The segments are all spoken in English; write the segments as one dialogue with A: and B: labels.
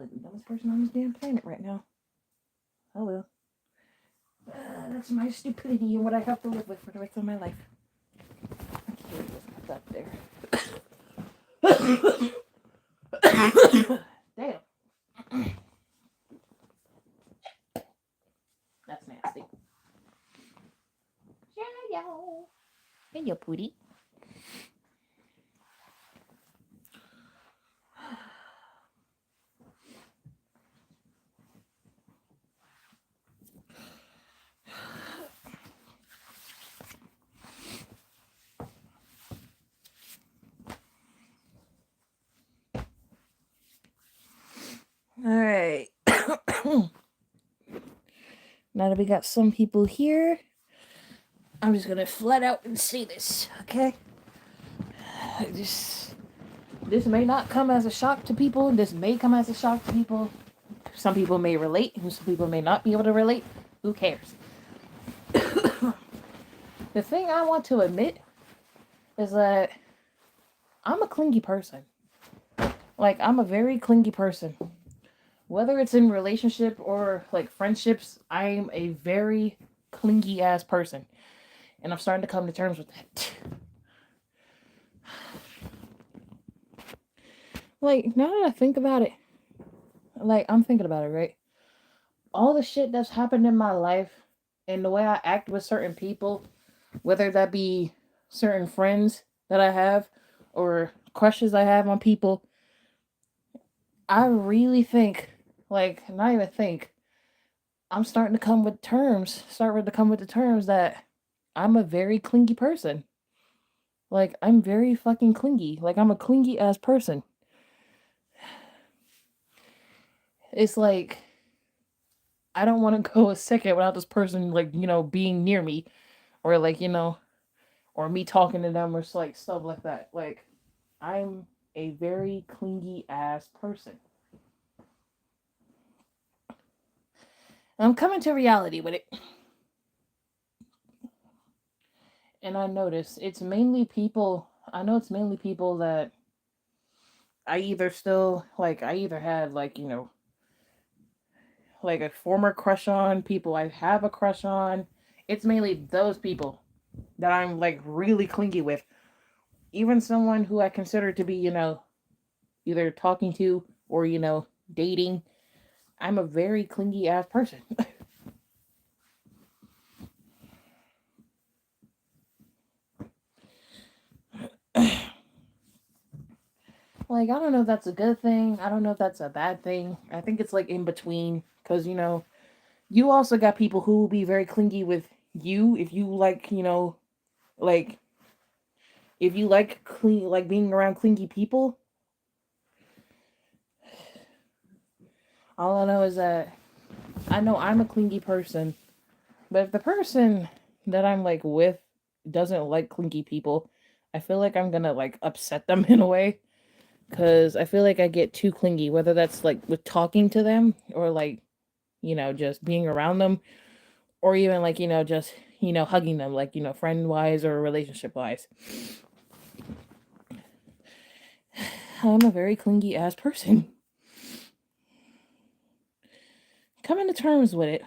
A: like the dumbest person on this damn planet right now. Oh well. That's my stupidity and what I have to live with for the rest of my life. Okay, just up there. Damn. That's nasty. Yeah, yo. Hey, yo, Pootie. All right. Now that we got some people here, I'm just gonna flat out and say this, okay? This may not come as a shock to people. This may come as a shock to people. Some people may relate, and some people may not be able to relate. Who cares? The thing I want to admit is that I'm a clingy person. Like, I'm a very clingy person. Whether it's in relationship or like friendships, I'm a very clingy ass person. And I'm starting to come to terms with that. Like, now that I think about it, like, I'm thinking about it, right? All the shit that's happened in my life and the way I act with certain people, whether that be certain friends that I have or crushes I have on people, I really think, like, not even think, I'm starting to come with terms, starting to come with the terms that I'm a very clingy person. Like, I'm very fucking clingy. Like, I'm a clingy ass person. It's like, I don't want to go a second without this person, like, being near me. Or, like, or me talking to them or like stuff like that. Like, I'm a very clingy ass person. I'm coming to reality with it. And I notice it's mainly people, I know it's mainly people that I either had, like, like a former crush on, people I have a crush on. It's mainly those people that I'm like really clingy with. Even someone who I consider to be, either talking to or, dating. I'm a very clingy ass person. Like, I don't know if that's a good thing. I don't know if that's a bad thing. I think it's like in between. Because, you also got people who will be very clingy with you if you like, like, if you like like being around clingy people. All I know is that I know I'm a clingy person. But if the person that I'm like with doesn't like clingy people, I feel like I'm gonna like upset them in a way. Because I feel like I get too clingy, whether that's like with talking to them or like, just being around them, or even like, just, hugging them, like, friend wise or relationship wise. I'm a very clingy ass person. Coming to terms with it.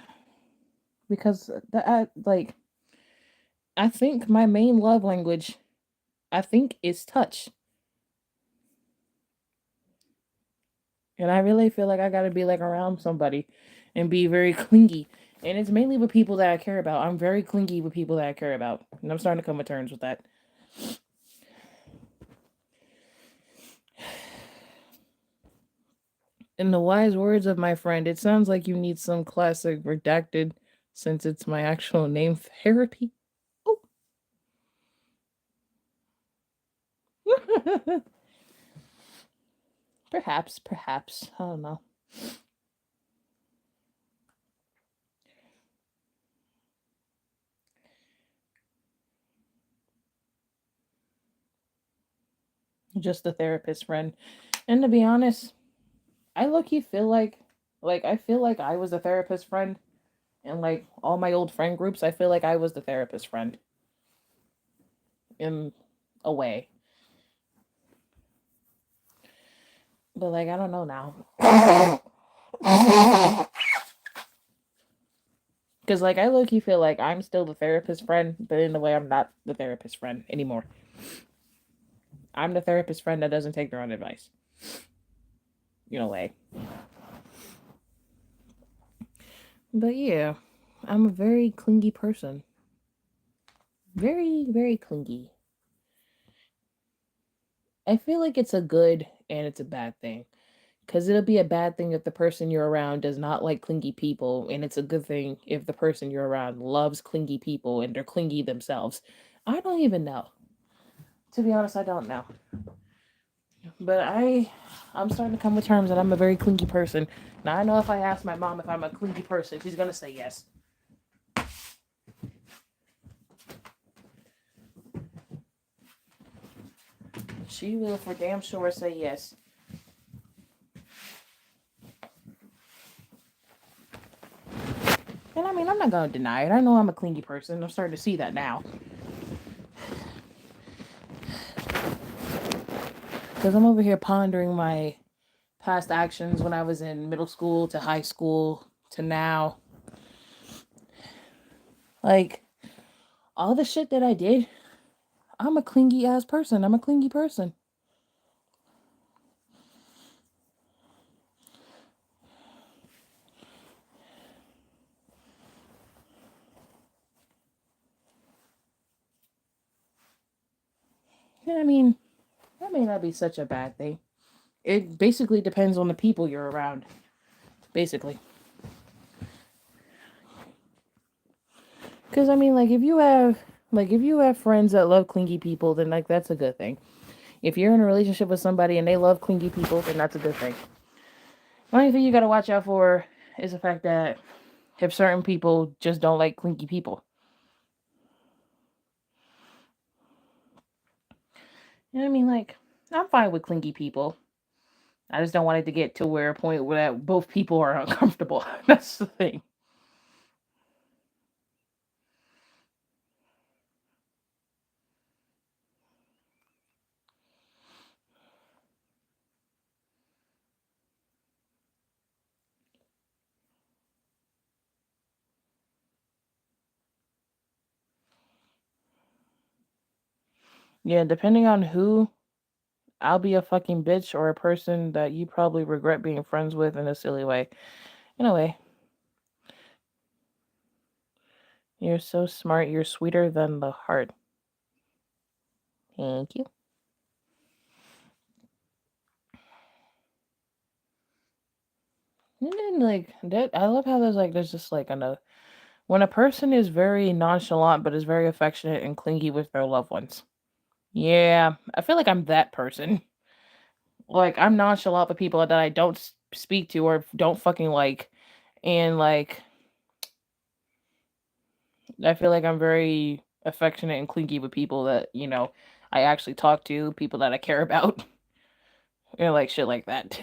A: Because like, I think my main love language, I think, is touch. And I really feel like I gotta be like around somebody and be very clingy. And it's mainly with people that I care about. I'm very clingy with people that I care about. And I'm starting to come to terms with that. In the wise words of my friend, it sounds like you need some classic redacted since it's my actual name, therapy. Oh. Perhaps. I don't know. Just a therapist friend. And to be honest, I low-key feel like I feel like I was a therapist friend. And like all my old friend groups, I feel like I was the therapist friend. In a way. But like, I don't know now. Because, like, I low-key feel like I'm still the therapist friend, but in a way, I'm not the therapist friend anymore. I'm the therapist friend that doesn't take their own advice. In a way. But yeah, I'm a very clingy person. Very, very clingy. I feel like it's a good and it's a bad thing. Because it'll be a bad thing if the person you're around does not like clingy people, and it's a good thing if the person you're around loves clingy people and they're clingy themselves. I don't even know. To be honest, I don't know. But I'm starting to come to terms that I'm a very clingy person. Now I know if I ask my mom if I'm a clingy person, she's gonna say yes. She will for damn sure say yes. And I mean, I'm not gonna deny it. I know I'm a clingy person. I'm starting to see that now. Because I'm over here pondering my past actions when I was in middle school to high school to now. Like, all the shit that I did, I'm a clingy ass person. I'm a clingy person. And I mean, that may not be such a bad thing. It basically depends on the people you're around. Basically. Because I mean, if you have friends that love clingy people, then like that's a good thing. If you're in a relationship with somebody and they love clingy people, then that's a good thing. The only thing you gotta watch out for is the fact that if certain people just don't like clingy people. You know what I mean? Like, I'm fine with clingy people. I just don't want it to get to where a point where both people are uncomfortable. That's the thing. Yeah, depending on who, I'll be a fucking bitch or a person that you probably regret being friends with in a silly way. In a way, you're so smart. You're sweeter than the heart. Thank you. And then like that, I love how there's just like another when a person is very nonchalant but is very affectionate and clingy with their loved ones. Yeah, I feel like I'm that person. Like I'm nonchalant with people that I don't speak to or don't fucking like, and like I feel like I'm very affectionate and clingy with people that I actually talk to, people that I care about, like shit like that.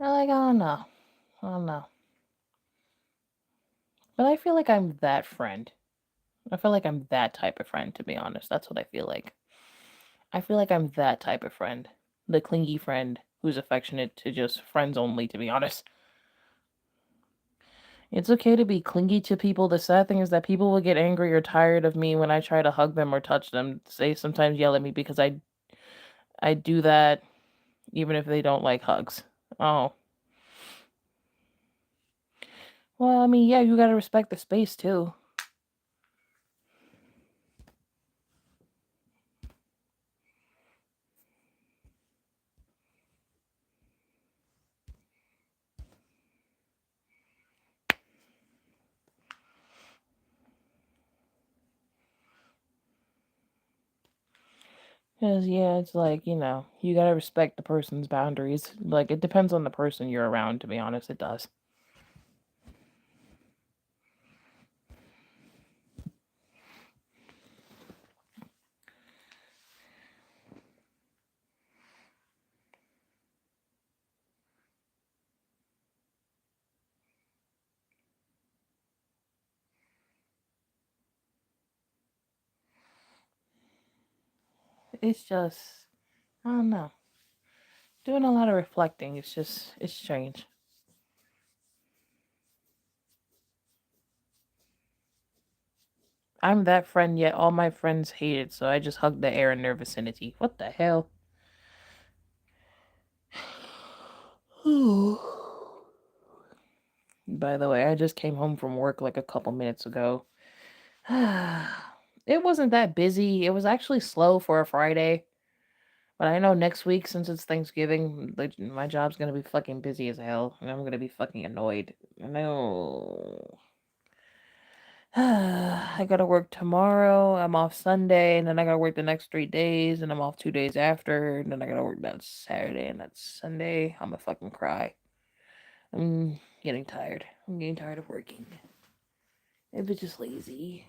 A: I don't know, I don't know, but I feel like I'm that friend. I feel like I'm that type of friend, to be honest. That's what I feel like. I feel like I'm that type of friend. The clingy friend who's affectionate to just friends only, to be honest. It's okay to be clingy to people. The sad thing is that people will get angry or tired of me when I try to hug them or touch them. They sometimes yell at me because I do that even if they don't like hugs. Oh. Well, I mean, yeah, you gotta respect the space too. Because, yeah, it's like, you gotta respect the person's boundaries. Like, it depends on the person you're around, to be honest, it does. It's just, I don't know. Doing a lot of reflecting. It's strange. I'm that friend, yet all my friends hate it, so I just hug the air in their vicinity. What the hell? By the way, I just came home from work like a couple minutes ago. It wasn't that busy. It was actually slow for a Friday. But I know next week, since it's Thanksgiving, like, my job's gonna be fucking busy as hell, and I'm gonna be fucking annoyed. I know. I gotta work tomorrow. I'm off Sunday, and then I gotta work the next 3 days, and I'm off 2 days after, and then I gotta work that Saturday and that Sunday. I'm gonna fucking cry. I'm getting tired. I'm getting tired of working. I'm just lazy.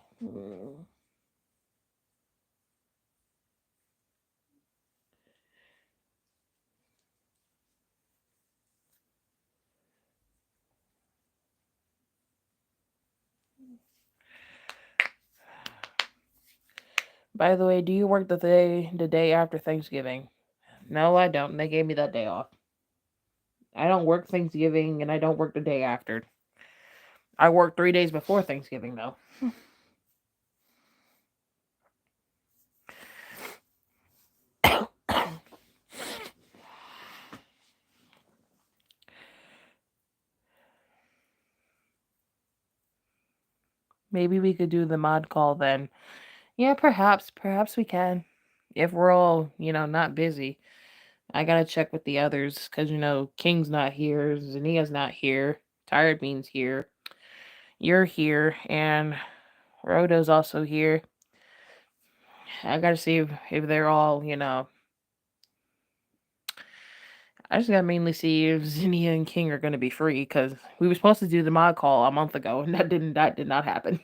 A: By the way, do you work the day after Thanksgiving? No, I don't. They gave me that day off. I don't work Thanksgiving, and I don't work the day after. I work 3 days before Thanksgiving, though. Maybe we could do the mod call then. Yeah, perhaps we can. If we're all, not busy. I gotta check with the others, because, King's not here, Zinnia's not here, Tired Bean's here, you're here, and Rhoda's also here. I gotta see if they're all, I just gotta mainly see if Zinnia and King are gonna be free, because we were supposed to do the mod call a month ago, and that did not happen.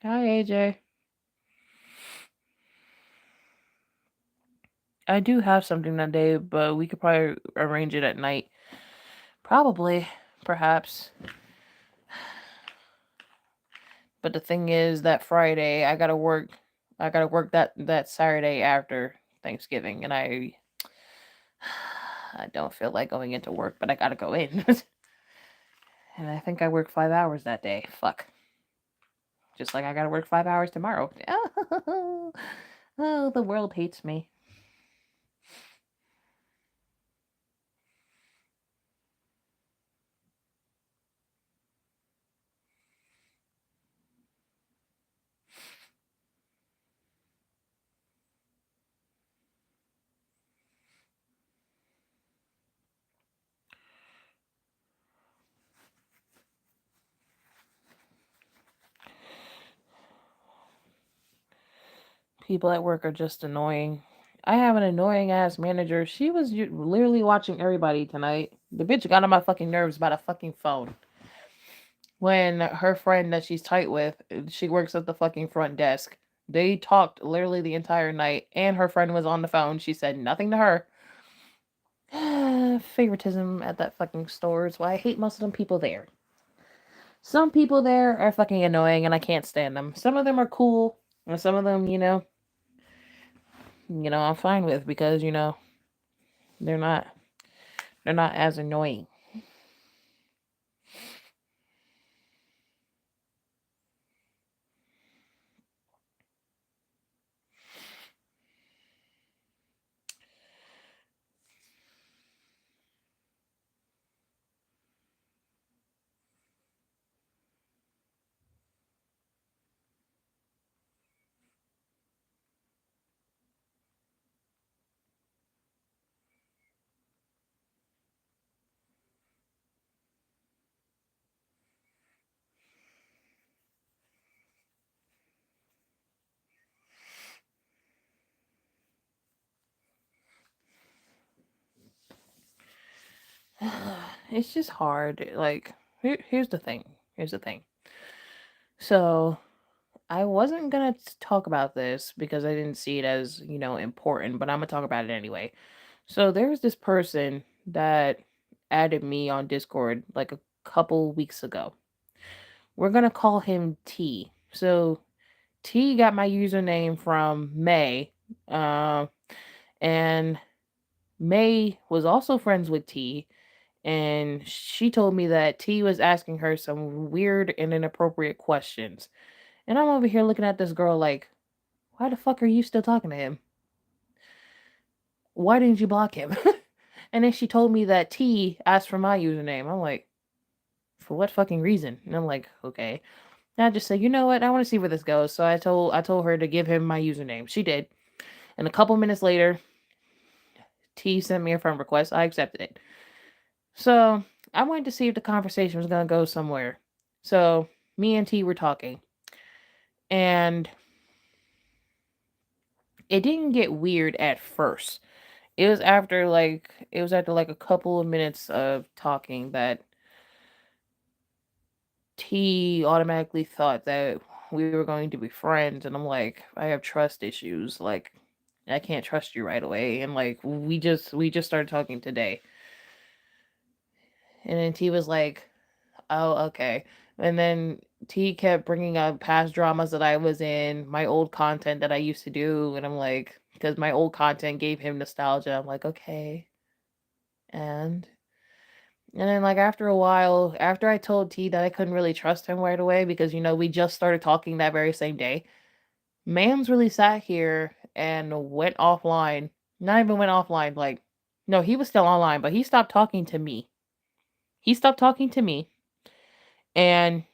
A: Hi, AJ. I do have something that day, but we could probably arrange it at night. Probably, perhaps. But the thing is that Friday I gotta work. I gotta work that Saturday after Thanksgiving, and I don't feel like going into work, but I gotta go in. And I think I work 5 hours that day. Fuck. Just like I gotta work 5 hours tomorrow. Oh, the world hates me. People at work are just annoying. I have an annoying ass manager. She was literally watching everybody tonight. The bitch got on my fucking nerves about a fucking phone. When her friend that she's tight with, she works at the fucking front desk. They talked literally the entire night, and her friend was on the phone. She said nothing to her. Favoritism at that fucking store is why I hate most of them people there. Some people there are fucking annoying, and I can't stand them. Some of them are cool, and some of them, I'm fine with, because they're not they're not as annoying. It's just hard. Like, here's the thing. Here's the thing. So, I wasn't gonna talk about this because I didn't see it as, important, but I'm gonna talk about it anyway. So, there's this person that added me on Discord like a couple weeks ago. We're gonna call him T. So, T got my username from May, Um, and May was also friends with T, and she told me that T was asking her some weird and inappropriate questions. And I'm over here looking at this girl like, why the fuck are you still talking to him? Why didn't you block him? And then she told me that T asked for my username. I'm like, for what fucking reason? And I'm like, okay. And I just said, you know what? I want to see where this goes. So I told her to give him my username. She did. And a couple minutes later, T sent me a friend request. I accepted it. So I wanted to see if the conversation was gonna go somewhere. So me and T were talking, and it didn't get weird at first. It was after like a couple of minutes of talking that T automatically thought that we were going to be friends, and I'm like, I have trust issues. Like, I can't trust you right away. And like, we just started talking today, and then T was like, oh, okay. And then T kept bringing up past dramas that I was in, my old content that I used to do, and I'm like, because my old content gave him nostalgia. I'm like, okay, and then, like, after a while, after I told T that I couldn't really trust him right away because, we just started talking that very same day, Mams really sat here and went offline. Not even went offline, like, no, he was still online, but he stopped talking to me. He stopped talking to me. And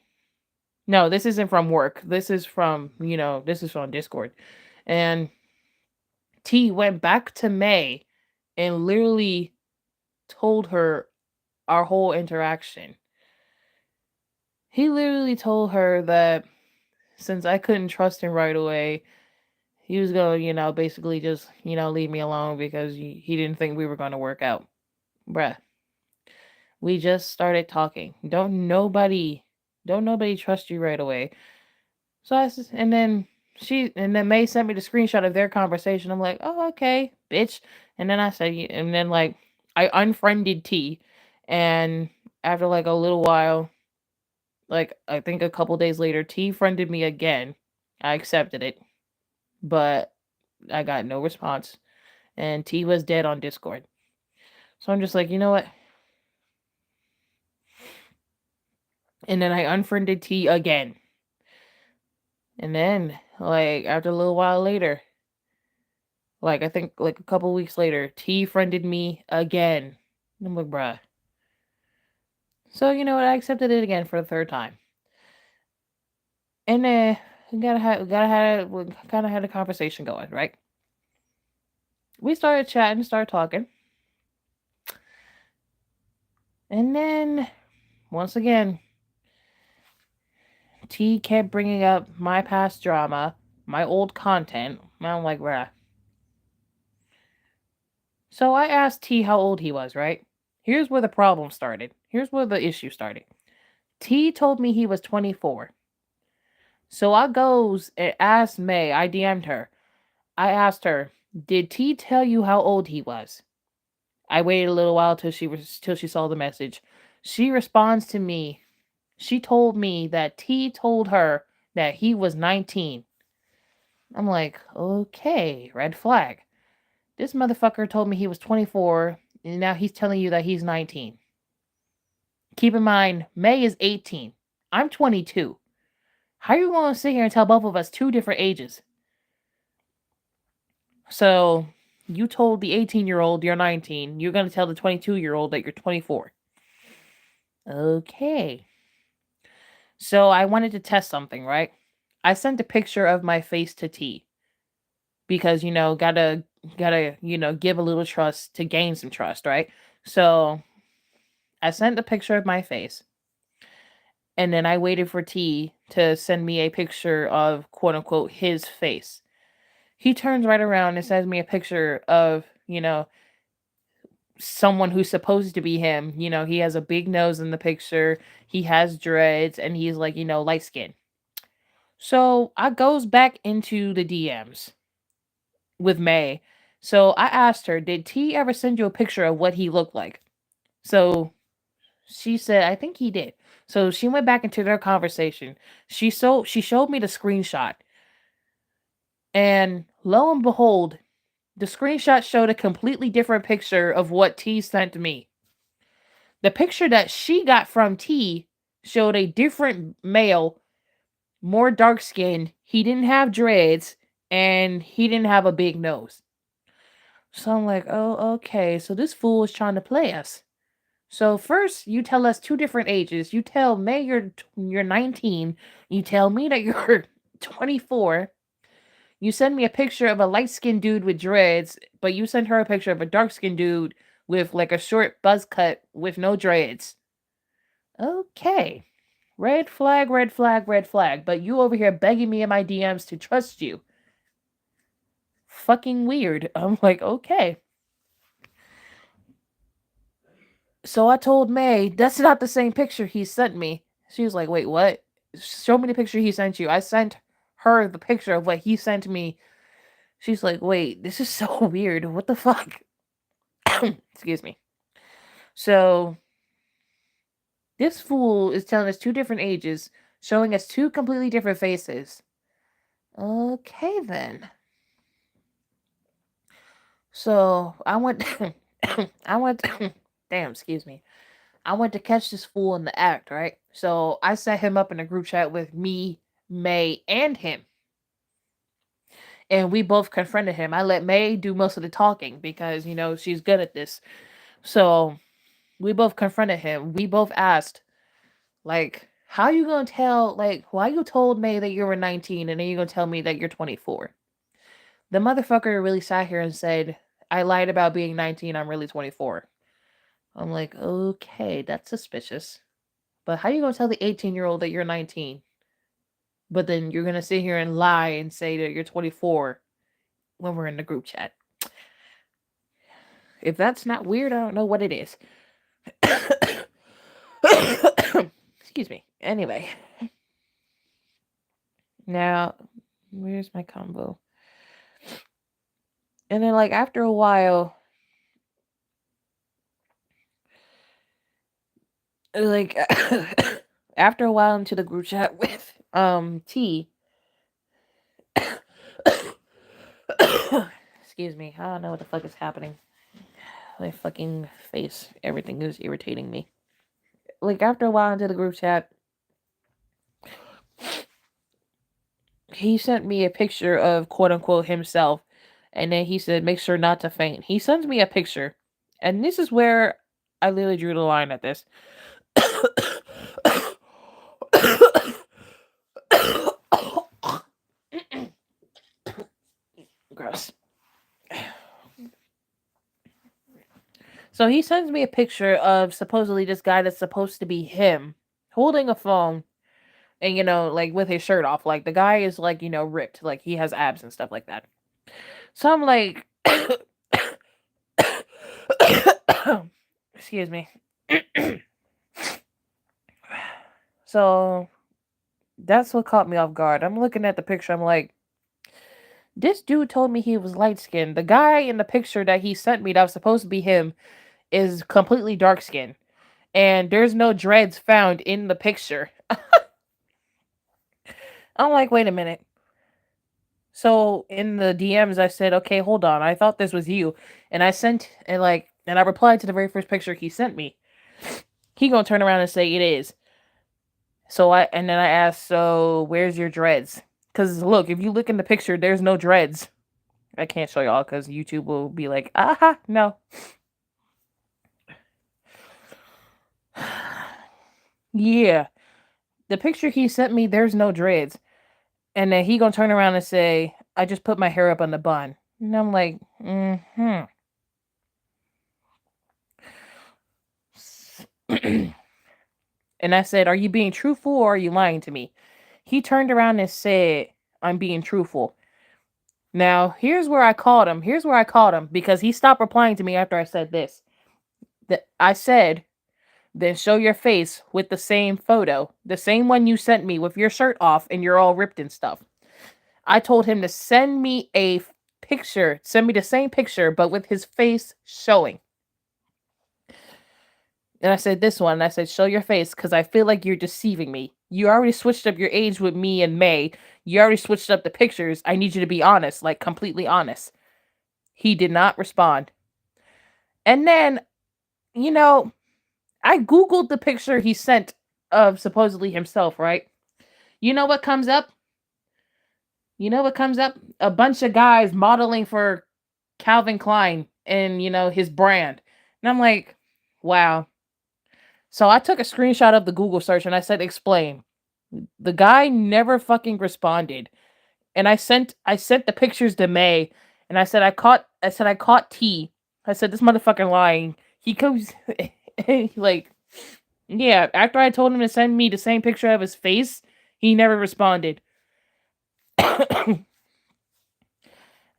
A: no, this isn't from work. This is from Discord. And T went back to May and literally told her our whole interaction. He literally told her that since I couldn't trust him right away, he was gonna, basically just, leave me alone because he didn't think we were gonna work out. Bruh, we just started talking. Don't nobody trust you right away. So and then May sent me the screenshot of their conversation. I'm like, oh, okay, bitch. And then like I unfriended T, and after like a little while, like I think a couple days later, T friended me again. I accepted it, but I got no response, and T was dead on Discord. So I'm just like, you know what? And then I unfriended T again, and then like after a little while later, like I think like a couple weeks later, T friended me again. I'm like, bruh. So you know what? I accepted it again for the third time, and we kind of had a conversation going, right? We started chatting, started talking, and then once again, T kept bringing up my past drama, my old content. And I'm like, bruh. So I asked T how old he was, right? Here's where the problem started. Here's where the issue started. T told me he was 24. So I goes and asked May, I DM'd her. I asked her, did T tell you how old he was? I waited a little while till she saw the message. She responds to me. She told me that T told her that he was 19. I'm like, okay, red flag. This motherfucker told me he was 24, and now he's telling you that he's 19. Keep in mind, May is 18. I'm 22. How are you going to sit here and tell both of us two different ages? So, you told the 18-year-old you're 19. You're going to tell the 22-year-old that you're 24. Okay. So, I wanted to test something, right? I sent a picture of my face to T because, gotta, give a little trust to gain some trust, right? So, I sent a picture of my face, and then I waited for T to send me a picture of quote unquote his face. He turns right around and sends me a picture of, someone who's supposed to be him. He has a big nose in the picture, he has dreads, and he's like, light skin. So I goes back into the DMs with May. So I asked her, did T ever send you a picture of what he looked like? So she said, I think he did. So she went back into their conversation. She showed me the screenshot. And Lo and behold, the screenshot showed a completely different picture of what T sent me. The picture that she got from T showed a different male, more dark skinned. He didn't have dreads and he didn't have a big nose. So I'm like, oh, okay. So this fool is trying to play us. So first, you tell us two different ages. You tell May you're 19. You tell me that you're 24. You send me a picture of a light-skinned dude with dreads, but you send her a picture of a dark-skinned dude with like a short buzz cut with no dreads. Okay. Red flag, red flag, red flag. But you over here begging me in my DMs to trust you. Fucking weird. I'm like, okay. So I told May, that's not the same picture he sent me. She was like, wait, what? Show me the picture he sent you. I sent her the picture of what he sent me. She's like, wait, this is so weird. What the fuck? Excuse me. So this fool is telling us two different ages, showing us two completely different faces. Okay, then. So I went, damn, excuse me. I went to catch this fool in the act, right? So I set him up in a group chat with me, May, and him. And we both confronted him. I let May do most of the talking because, she's good at this. So we both confronted him. We both asked, like, how you gonna tell, like, why you told May that you were 19 and then you gonna tell me that you're 24? The motherfucker really sat here and said, I lied about being 19, I'm really 24. I'm like, okay, that's suspicious. But how you gonna tell the 18-year-old that you're 19? But then you're gonna sit here and lie and say that you're 24 when we're in the group chat. If that's not weird, I don't know what it is. Excuse me. Anyway. Now, where's my combo? And then, like, after a while, like, after a while into the group chat with, T. Excuse me. I don't know what the fuck is happening. My fucking face. Everything is irritating me. Like, after a while into the group chat, he sent me a picture of quote-unquote himself. And then he said, make sure not to faint. He sends me a picture. And this is where I literally drew the line at this. Gross. So he sends me a picture of supposedly this guy that's supposed to be him holding a phone and, like with his shirt off. Like the guy is like, ripped. Like he has abs and stuff like that. So I'm like, excuse me. So that's what caught me off guard. I'm looking at the picture. I'm like, this dude told me he was light skinned. The guy in the picture that he sent me that was supposed to be him is completely dark skinned. And there's no dreads found in the picture. I'm like, wait a minute. So in the DMs, I said, okay, hold on. I thought this was you. And I sent, and I replied to the very first picture he sent me. He gonna turn around and say it is. And then I asked, so where's your dreads? Because look, if you look in the picture, there's no dreads. I can't show y'all because YouTube will be like, aha, no. Yeah. The picture he sent me, there's no dreads. And then he gonna turn around and say, I just put my hair up on the bun. And I'm like, mm-hmm. And I said, are you being truthful or are you lying to me? He turned around and said, I'm being truthful. Now, here's where I called him. Because he stopped replying to me after I said this. I said, then show your face with the same photo. The same one you sent me with your shirt off and you're all ripped and stuff. I told him to send me a picture. Send me the same picture, but with his face showing. And I said this one. I said, show your face because I feel like you're deceiving me. You already switched up your age with me and May. You already switched up the pictures. I need you to be honest, like completely honest. He did not respond. And then, you know, I Googled the picture he sent of supposedly himself, right? You know what comes up? You know what comes up? A bunch of guys modeling for Calvin Klein and, his brand. And I'm like, wow. So I took a screenshot of the Google search and I said, explain. The guy never fucking responded. And I sent the pictures to May and I caught T. I said, this motherfucker lying. He comes like, yeah, after I told him to send me the same picture of his face, he never responded. I'm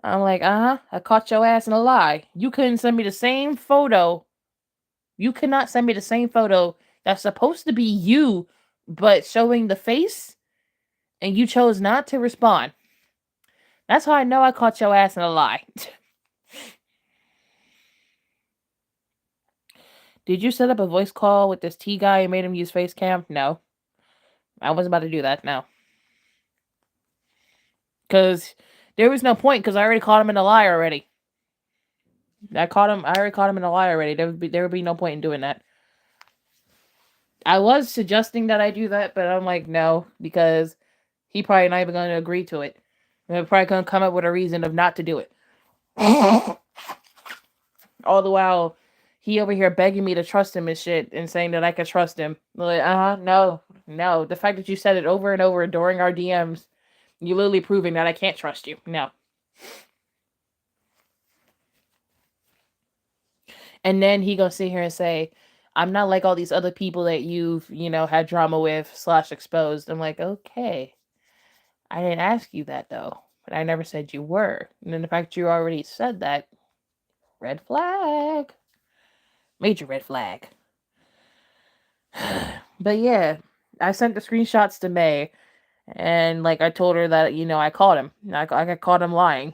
A: like, I caught your ass in a lie. You couldn't send me the same photo. You cannot send me the same photo that's supposed to be you, but showing the face, and you chose not to respond. That's how I know I caught your ass in a lie. Did you set up a voice call with this T guy and made him use face cam? No. I wasn't about to do that, no. Because there was no point, because I already caught him in a lie already. I already caught him in a lie already. There would be no point in doing that. I was suggesting that I do that, but I'm like, no, because he probably not even going to agree to it. They're probably going to come up with a reason of not to do it. All the while, he over here begging me to trust him and shit and saying that I could trust him. Like, no. The fact that you said it over and over during our DMs, you're literally proving that I can't trust you. No. And then he gonna sit here and say, I'm not like all these other people that you've, had drama with / exposed. I'm like, okay. I didn't ask you that though. But I never said you were. And then the fact you already said that, red flag. Major red flag. But yeah, I sent the screenshots to May. And like I told her that, I caught him. I got caught him lying.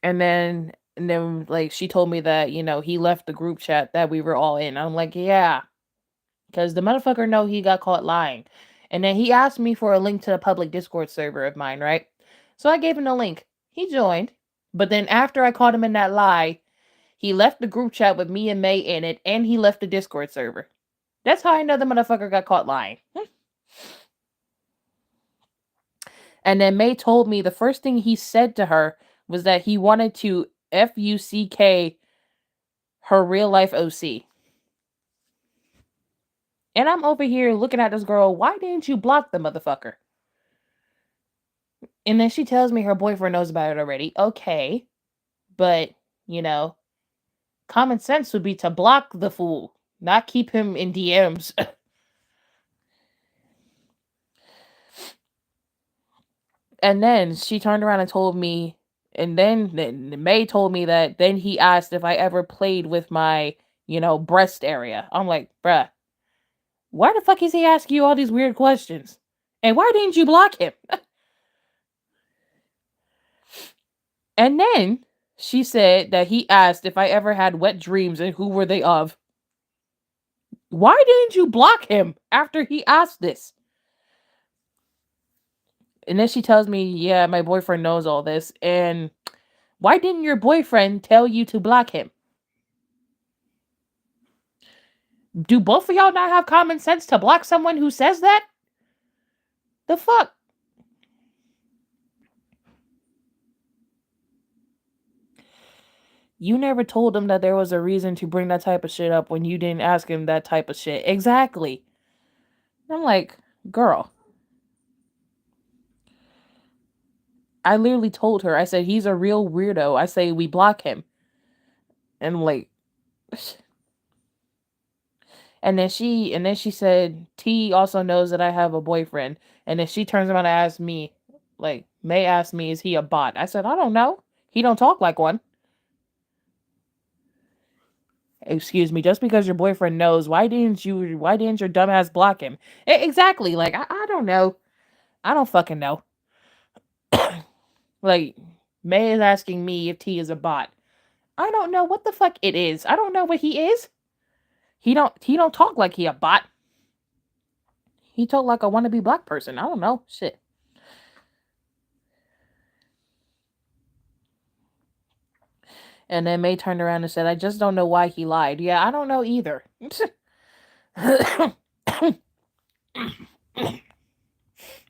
A: And then like she told me that, he left the group chat that we were all in. I'm like, yeah. Because the motherfucker know he got caught lying. And then he asked me for a link to the public Discord server of mine, right? So I gave him the link. He joined. But then after I caught him in that lie, he left the group chat with me and May in it, and he left the Discord server. That's how I know the motherfucker got caught lying. And then May told me the first thing he said to her was that he wanted to FUCK her real life OC. And I'm over here looking at this girl. Why didn't you block the motherfucker? And then she tells me her boyfriend knows about it already. Okay. But, common sense would be to block the fool, not keep him in DMs. And then she turned around and told me, and then May told me that then he asked if I ever played with my, breast area. I'm like, bruh, why the fuck is he asking you all these weird questions? And why didn't you block him? And then she said that he asked if I ever had wet dreams and who were they of. Why didn't you block him after he asked this? And then she tells me, yeah, my boyfriend knows all this. And why didn't your boyfriend tell you to block him? Do both of y'all not have common sense to block someone who says that? The fuck? You never told him that there was a reason to bring that type of shit up when you didn't ask him that type of shit. Exactly. I'm like, girl. I literally told her, I said, he's a real weirdo. I say, we block him. And like, and then she said, T also knows that I have a boyfriend. And then she turns around and asks me, like, May asked me, is he a bot? I said, I don't know. He don't talk like one. Excuse me, just because your boyfriend knows, why didn't your dumbass block him? Exactly. Like, I don't know. I don't fucking know. Like, May is asking me if T is a bot. I don't know what the fuck it is. I don't know what he is. He don't talk like he a bot. He talk like a wannabe black person. I don't know. Shit. And then May turned around and said, I just don't know why he lied. Yeah, I don't know either.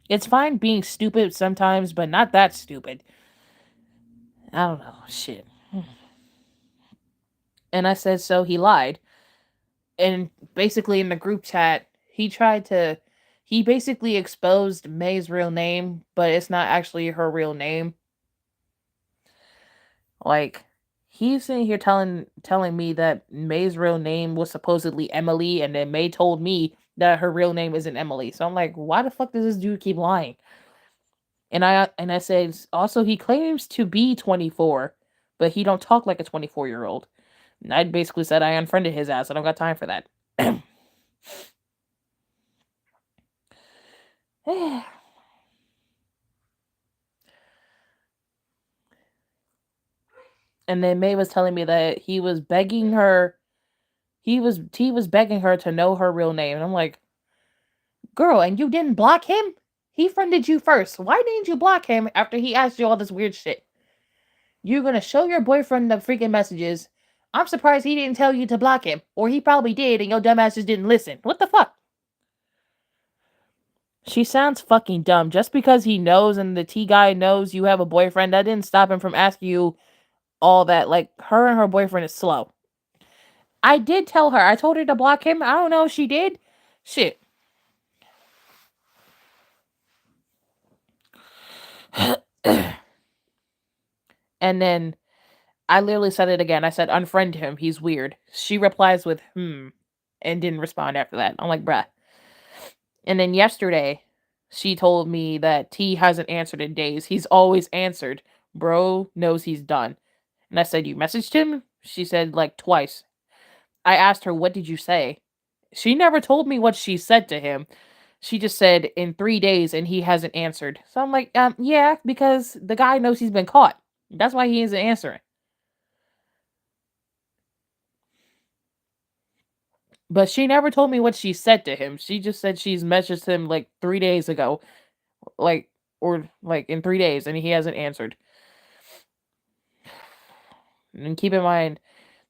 A: It's fine being stupid sometimes, but not that stupid. I don't know. Shit. And I said, so he lied. And basically in the group chat, he basically exposed May's real name, but it's not actually her real name. Like, he's sitting here telling me that May's real name was supposedly Emily, and then May told me that her real name isn't Emily. So I'm like, why the fuck does this dude keep lying? And I said also he claims to be 24, but he don't talk like a 24-year-old. And I basically said I unfriended his ass. I don't got time for that. And then May was telling me that he was begging her. He was begging her to know her real name, and I'm like, girl, and you didn't block him? He friended you first. Why didn't you block him after he asked you all this weird shit? You're gonna show your boyfriend the freaking messages. I'm surprised he didn't tell you to block him, or he probably did, and your dumbass just didn't listen. What the fuck? She sounds fucking dumb. Just because he knows and the T guy knows you have a boyfriend, that didn't stop him from asking you all that. Like, her and her boyfriend is slow. I did tell her. I told her to block him. I don't know if she did. Shit. And then I literally said it again. I said, unfriend him. He's weird. She replies with, and didn't respond after that. I'm like, bruh. And then yesterday, she told me that T hasn't answered in days. He's always answered. Bro knows he's done. And I said, you messaged him? She said, like, twice. I asked her, what did you say? She never told me what she said to him. She just said, in 3 days, and he hasn't answered. So I'm like, yeah, because the guy knows he's been caught. That's why he isn't answering. But she never told me what she said to him. She just said she's messaged him like 3 days ago. Or in 3 days, and he hasn't answered. And keep in mind,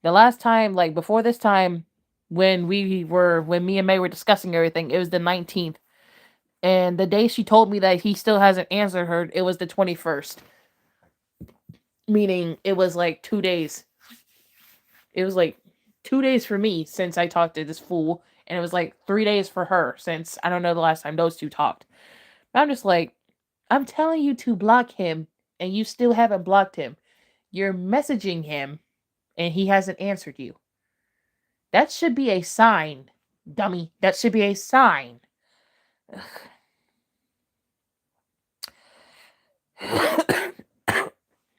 A: the last time, like before this time, when me and May were discussing everything, it was the 19th. And the day she told me that he still hasn't answered her, it was the 21st. Meaning it was like 2 days. It was like 2 days for me since I talked to this fool, and it was like 3 days for her since I don't know the last time those two talked. But I'm just like, I'm telling you to block him, and you still haven't blocked him. You're messaging him, and he hasn't answered you. That should be a sign, dummy. That should be a sign.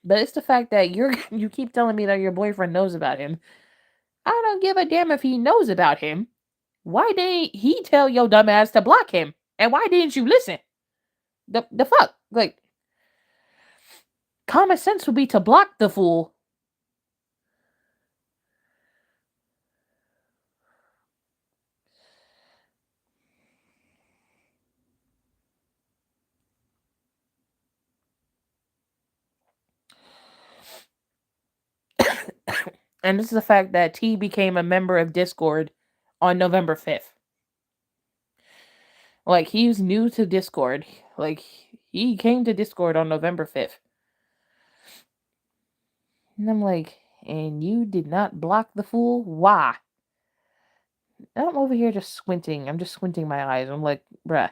A: But it's the fact that you keep telling me that your boyfriend knows about him. I don't give a damn if he knows about him. Why didn't he tell your dumb ass to block him? And why didn't you listen? The fuck? Like, common sense would be to block the fool. And this is the fact that T became a member of Discord on November 5th. Like, he's new to Discord. Like, he came to Discord on November 5th. And I'm like, and you did not block the fool? Why? I'm over here just squinting. I'm just squinting my eyes. I'm like, bruh.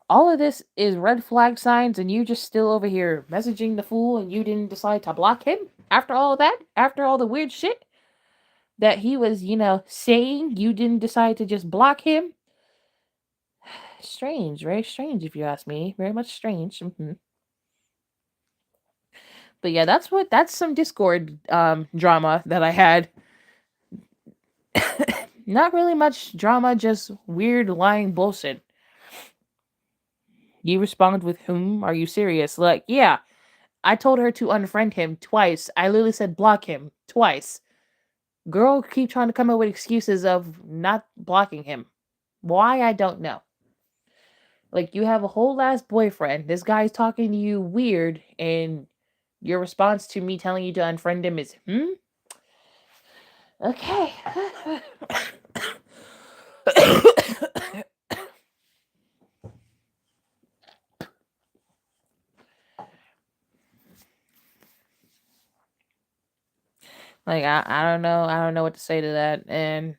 A: All of this is red flag signs, and you just still over here messaging the fool, and you didn't decide to block him after all of that? After all the weird shit that he was, saying, you didn't decide to just block him? Strange, very strange if you ask me. Very much strange. But yeah, that's some Discord drama that I had. Not really much drama, just weird lying bullshit. You respond with whom? Are you serious? Like, yeah, I told her to unfriend him twice. I literally said block him twice. Girl keep trying to come up with excuses of not blocking him. Why, I don't know. Like, you have a whole ass boyfriend. This guy's talking to you weird, and your response to me telling you to unfriend him is, Okay. Like, I don't know. I don't know what to say to that. And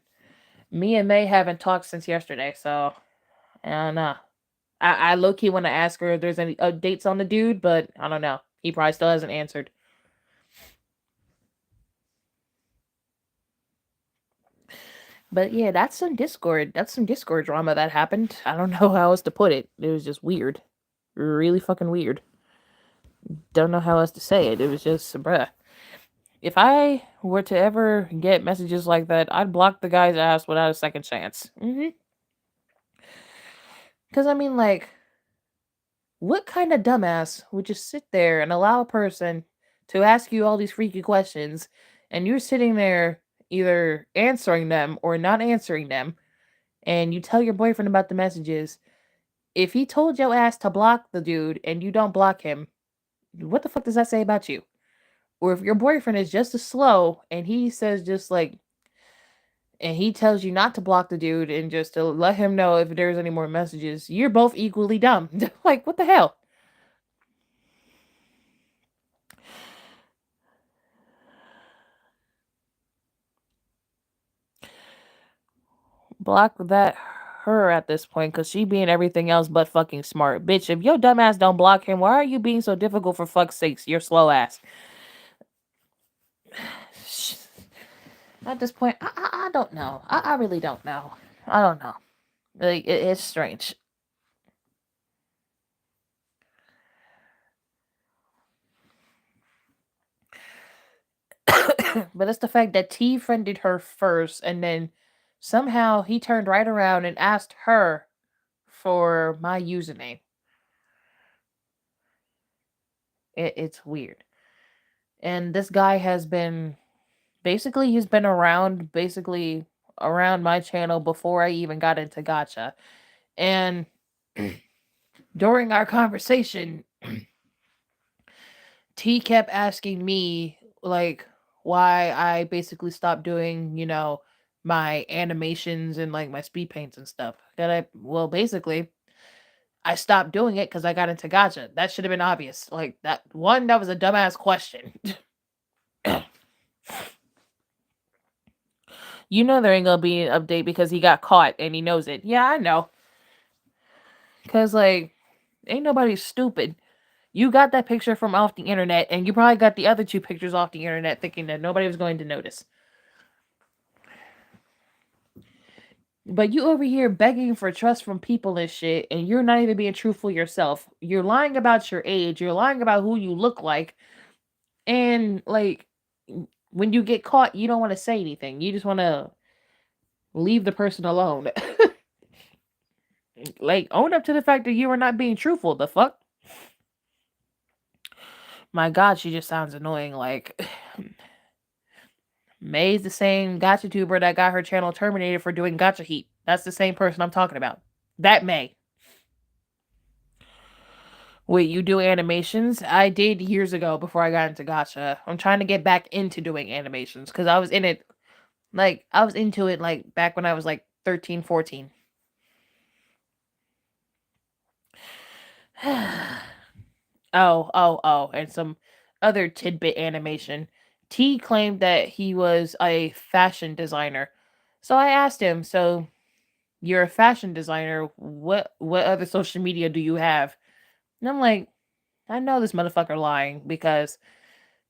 A: me and May haven't talked since yesterday, so I don't know. I low key want to ask her if there's any updates on the dude, but I don't know. He probably still hasn't answered. But yeah, that's some Discord. That's some Discord drama that happened. I don't know how else to put it. It was just weird. Really fucking weird. Don't know how else to say it. It was just, bruh. If I were to ever get messages like that, I'd block the guy's ass without a second chance. Because, I mean, like, what kind of dumbass would just sit there and allow a person to ask you all these freaky questions, and you're sitting there either answering them or not answering them, and you tell your boyfriend about the messages? If he told your ass to block the dude and you don't block him, what the fuck does that say about you? Or if your boyfriend is just as slow and he says just like, and he tells you not to block the dude and just to let him know if there's any more messages, you're both equally dumb. Like, what the hell? Block that her at this point, because she being everything else but fucking smart. Bitch, if your dumb ass don't block him, why are you being so difficult for fuck's sakes? You're slow ass. At this point, I don't know. I really don't know. I don't know. Like, it's strange. But it's the fact that T friended her first, and then somehow he turned right around and asked her for my username. It's weird. And this guy has been basically, he's been around my channel before I even got into gacha. And during our conversation, T kept asking me like why I basically stopped doing, my animations and like my speed paints and stuff. Basically I stopped doing it because I got into gacha. That should have been obvious. Like, that was a dumbass question. You know there ain't gonna be an update because he got caught and he knows it. Yeah, I know. Cause like, ain't nobody stupid. You got that picture from off the internet, and you probably got the other two pictures off the internet thinking that nobody was going to notice. But you over here begging for trust from people and shit, and you're not even being truthful yourself. You're lying about your age, you're lying about who you look like, and like, when you get caught, you don't want to say anything. You just want to leave the person alone. Like, own up to the fact that you are not being truthful. The fuck? My god, she just sounds annoying. Like, May's the same gacha tuber that got her channel terminated for doing gacha heat. That's the same person I'm talking about. That May. Wait, you do animations? I did years ago before I got into gacha. I'm trying to get back into doing animations because I was in it, like, I was into it, like, back when I was, like, 13, 14. Oh, and some other tidbit animation. T claimed that he was a fashion designer. So I asked him, so you're a fashion designer, what other social media do you have? And I'm like, I know this motherfucker lying because,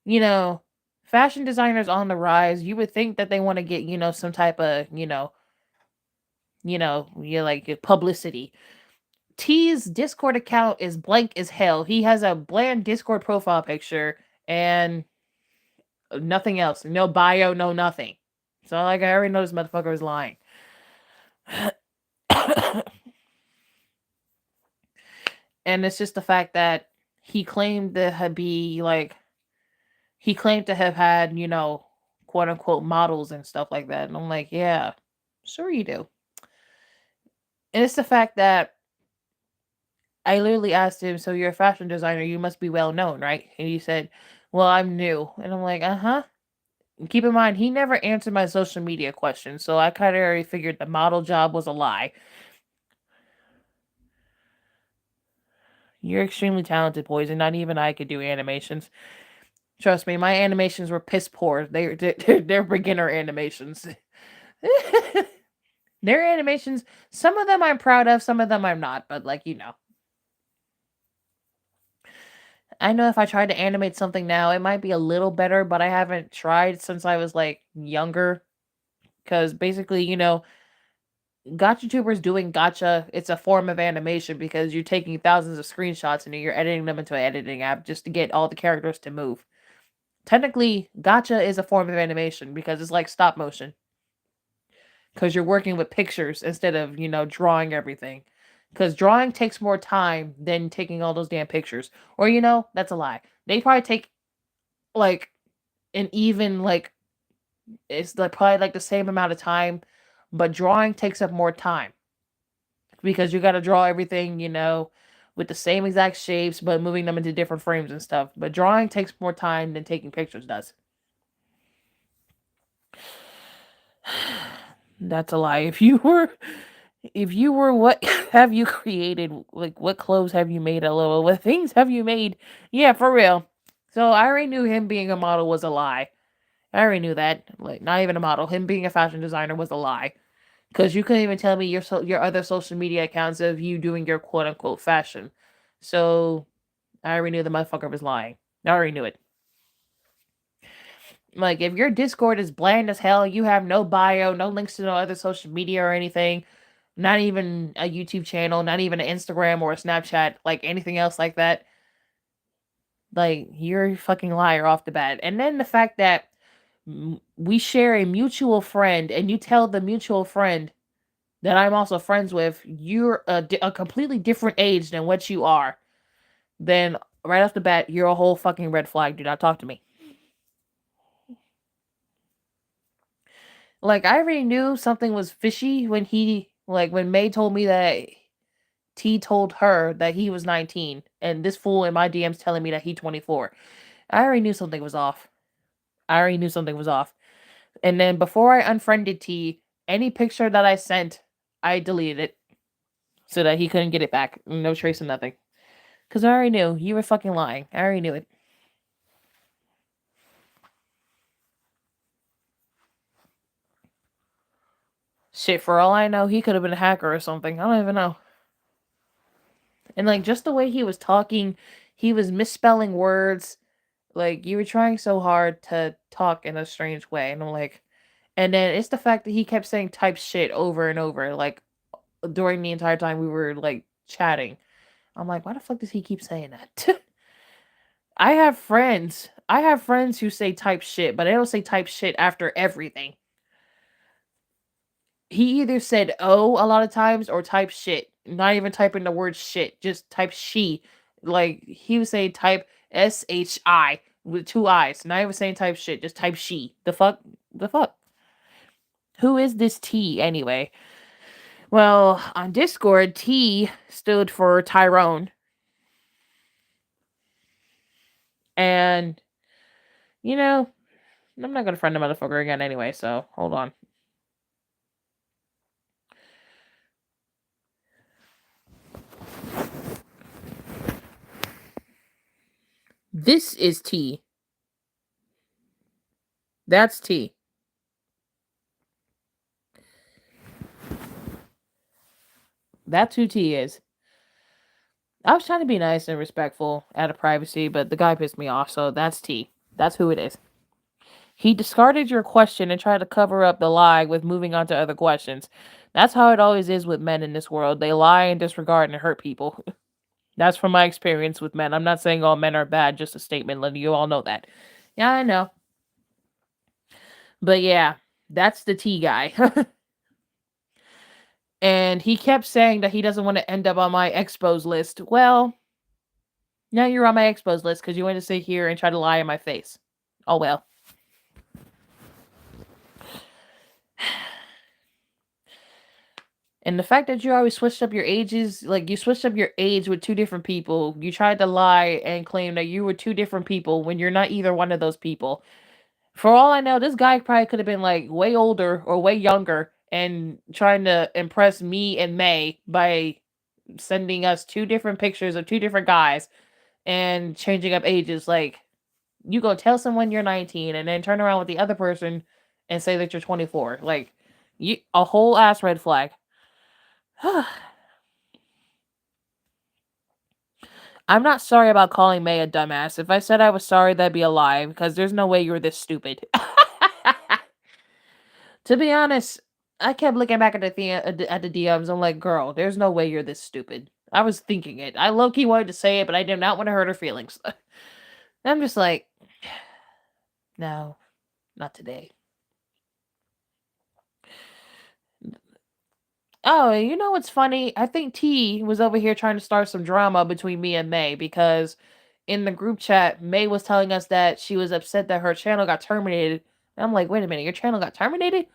A: you know, fashion designers on the rise. You would think that they want to get, some type of, you like publicity. T's Discord account is blank as hell. He has a bland Discord profile picture and nothing else. No bio, no nothing. So, like, I already know this motherfucker is lying. And it's just the fact that he claimed to he claimed to have had, quote unquote models and stuff like that. And I'm like, yeah, sure you do. And it's the fact that I literally asked him, so you're a fashion designer, you must be well known, right? And he said, well, I'm new. And I'm like, uh-huh. Keep in mind, he never answered my social media question, so I kind of already figured the model job was a lie. You're extremely talented, Poison. Not even I could do animations. Trust me, my animations were piss poor. They're beginner animations. Their animations, some of them I'm proud of, some of them I'm not, but I know if I tried to animate something now, it might be a little better, but I haven't tried since I was like younger. Because basically, Gacha Tubers doing gacha, it's a form of animation because you're taking thousands of screenshots and you're editing them into an editing app just to get all the characters to move. Technically, gacha is a form of animation because it's like stop motion. Because you're working with pictures instead of, drawing everything. Because drawing takes more time than taking all those damn pictures. Or, that's a lie. They probably take, like, an even, like, it's like probably like the same amount of time, but drawing takes up more time. Because you got to draw everything, with the same exact shapes, but moving them into different frames and stuff. But drawing takes more time than taking pictures does. That's a lie. If you were, what have you created? Like, what clothes have you made? LOL. What things have you made? Yeah, for real. So I already knew him being a model was a lie. I already knew that. Like, not even a model. Him being a fashion designer was a lie. Because you couldn't even tell me your other social media accounts of you doing your quote unquote fashion. So I already knew the motherfucker was lying. I already knew it. Like, if your Discord is bland as hell, you have no bio, no links to no other social media or anything, not even a YouTube channel, not even an Instagram or a Snapchat, like anything else like that, like, you're a fucking liar off the bat. And then the fact that we share a mutual friend and you tell the mutual friend that I'm also friends with, you're a completely different age than what you are, then right off the bat, you're a whole fucking red flag. Do not talk to me. Like, I already knew something was fishy when May told me that T told her that he was 19, and this fool in my DMs telling me that he's 24. I already knew something was off. I already knew something was off. And then before I unfriended T, any picture that I sent, I deleted it so that he couldn't get it back. No trace of nothing. Because I already knew you were fucking lying. I already knew it. Shit, for all I know, he could have been a hacker or something. I don't even know. And like just the way he was talking, he was misspelling words. Like, you were trying so hard to talk in a strange way. And I'm like, and then it's the fact that he kept saying type shit over and over, like during the entire time we were like chatting. I'm like, why the fuck does he keep saying that? I have friends. I have friends who say type shit, but they don't say type shit after everything. He either said oh a lot of times or type shit. Not even typing the word shit, just type she. Like, he would say type SHI with two eyes. Not even saying type shit, just type she. The fuck? The fuck? Who is this T anyway? Well, on Discord, T stood for Tyrone. And, I'm not gonna friend the motherfucker again anyway, so hold on. This is T. That's T. That's who T is. I was trying to be nice and respectful out of privacy, but the guy pissed me off, so that's T. That's who it is. He discarded your question and tried to cover up the lie with moving on to other questions. That's how it always is with men in this world. They lie and disregard and hurt people. That's from my experience with men. I'm not saying all men are bad, just a statement letting you all know that. Yeah, I know. But yeah, that's the T guy. And he kept saying that he doesn't want to end up on my expose list. Well, now you're on my expose list because you want to sit here and try to lie in my face. Oh well. And the fact that you always switched up your ages, like you switched up your age with two different people, you tried to lie and claim that you were two different people when you're not either one of those people. For all I know, this guy probably could have been like way older or way younger and trying to impress me and May by sending us two different pictures of two different guys and changing up ages. Like, you go tell someone you're 19 and then turn around with the other person and say that you're 24. Like, you a whole ass red flag. I'm not sorry about calling May a dumbass. If I said I was sorry, that'd be a lie because there's no way you were this stupid. To be honest, I kept looking back at the DMs. I'm like, girl, there's no way you're this stupid. I was thinking it. I low key wanted to say it, but I did not want to hurt her feelings. I'm just like, no, not today. Oh, you know what's funny? I think T was over here trying to start some drama between me and May because in the group chat, May was telling us that she was upset that her channel got terminated. And I'm like, wait a minute, your channel got terminated?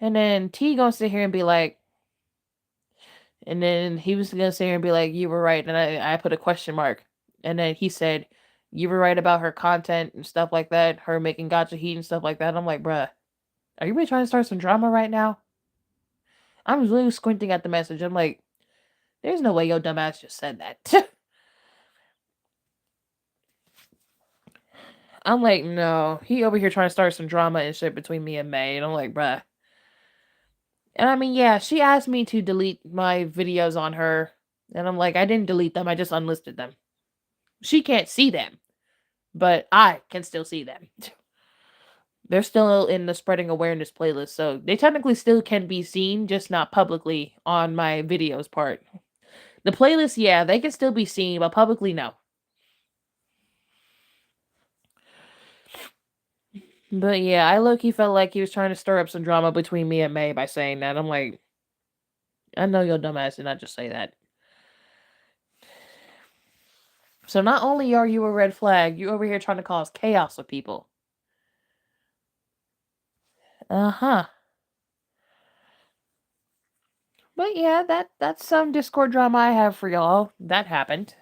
A: And then T gonna sit here and be like, and then he was gonna sit here and be like, you were right. And I put a question mark. And then he said, you were right about her content and stuff like that, her making gotcha heat and stuff like that. I'm like, bruh, are you really trying to start some drama right now? I'm really squinting at the message. I'm like, there's no way your dumbass just said that. I'm like, no. He over here trying to start some drama and shit between me and May. And I'm like, bruh. And I mean, yeah, she asked me to delete my videos on her. And I'm like, I didn't delete them. I just unlisted them. She can't see them. But I can still see them. They're still in the spreading awareness playlist. So they technically still can be seen, just not publicly on my videos part. The playlist, yeah, they can still be seen, but publicly, no. But yeah, I low-key felt like he was trying to stir up some drama between me and May by saying that. I'm like, I know your dumbass did not just say that. So not only are you a red flag, you over here trying to cause chaos with people. Uh-huh. But yeah, that's some Discord drama I have for y'all. That happened.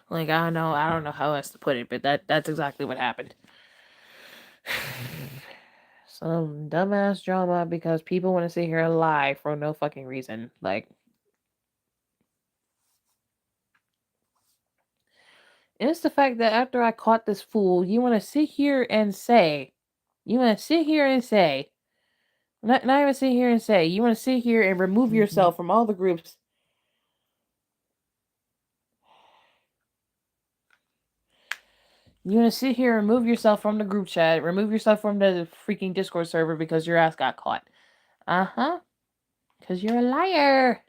A: Like, I don't know how else to put it, but that's exactly what happened. Some dumbass drama because people want to sit here and lie for no fucking reason. Like, and it's the fact that after I caught this fool, you want to sit here and say, not even sit here and say, you want to sit here and remove yourself from all the groups. You want to sit here and remove yourself from the group chat, remove yourself from the freaking Discord server because your ass got caught. Uh-huh. Because you're a liar.